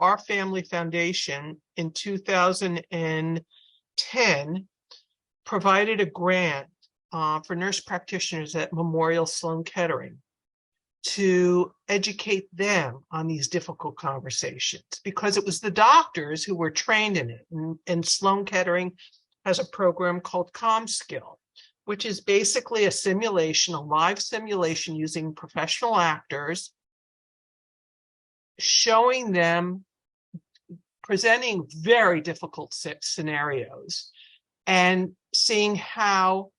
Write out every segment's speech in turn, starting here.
our family foundation in 2010 provided a grant for nurse practitioners at Memorial Sloan Kettering to educate them on these difficult conversations, because it was the doctors who were trained in it. And Sloan Kettering has a program called ComSkill, which is basically a simulation, a live simulation using professional actors, showing them, presenting very difficult scenarios and seeing how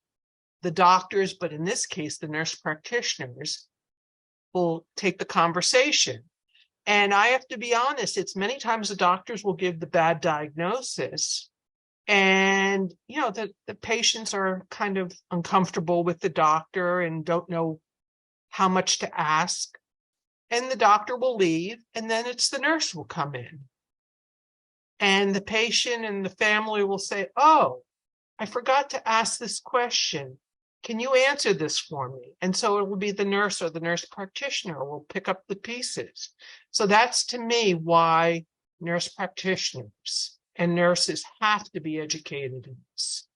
the doctors, but in this case, the nurse practitioners, will take the conversation. And I have to be honest, it's many times the doctors will give the bad diagnosis, and the patients are kind of uncomfortable with the doctor and don't know how much to ask. And the doctor will leave, and then it's the nurse will come in. And the patient and the family will say, "Oh, I forgot to ask this question. Can you answer this for me?" And so it will be the nurse or the nurse practitioner will pick up the pieces. So that's, to me, why nurse practitioners and nurses have to be educated in this.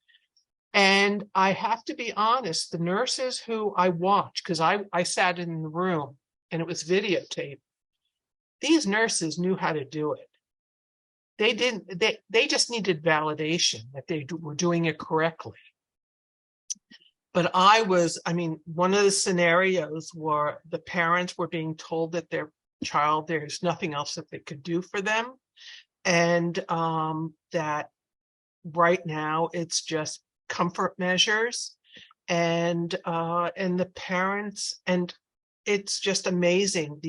And I have to be honest, the nurses who I watched, because I sat in the room and it was videotaped, these nurses knew how to do it. They just needed validation that they were doing it correctly. But one of the scenarios where the parents were being told that their child, there's nothing else that they could do for them. And that right now it's just comfort measures and the parents, and it's just amazing.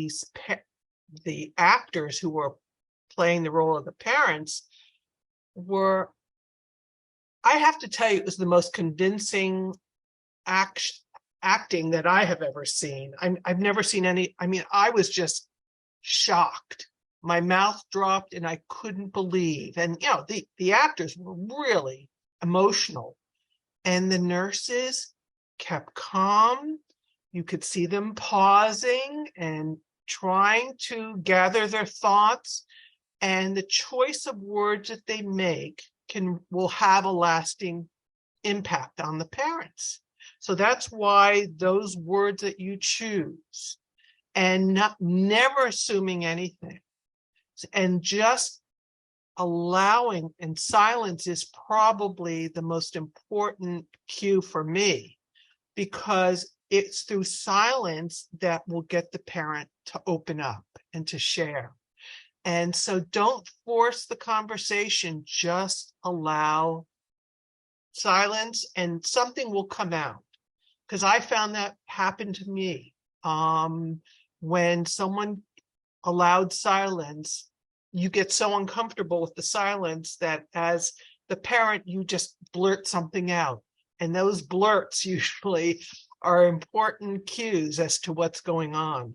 The actors who were playing the role of the parents were, I have to tell you, it was the most convincing acting that I have ever seen. I've never seen any. I was just shocked. My mouth dropped and I couldn't believe. And the actors were really emotional, and the nurses kept calm. You could see them pausing and trying to gather their thoughts, and the choice of words that they make will have a lasting impact on the parents. So that's why those words that you choose, and never assuming anything, and just allowing, and silence is probably the most important cue for me, because it's through silence that will get the parent to open up and to share. And so don't force the conversation, just allow silence and something will come out. Because I found that happened to me. When someone allowed silence, you get so uncomfortable with the silence that as the parent, you just blurt something out. And those blurts usually are important cues as to what's going on.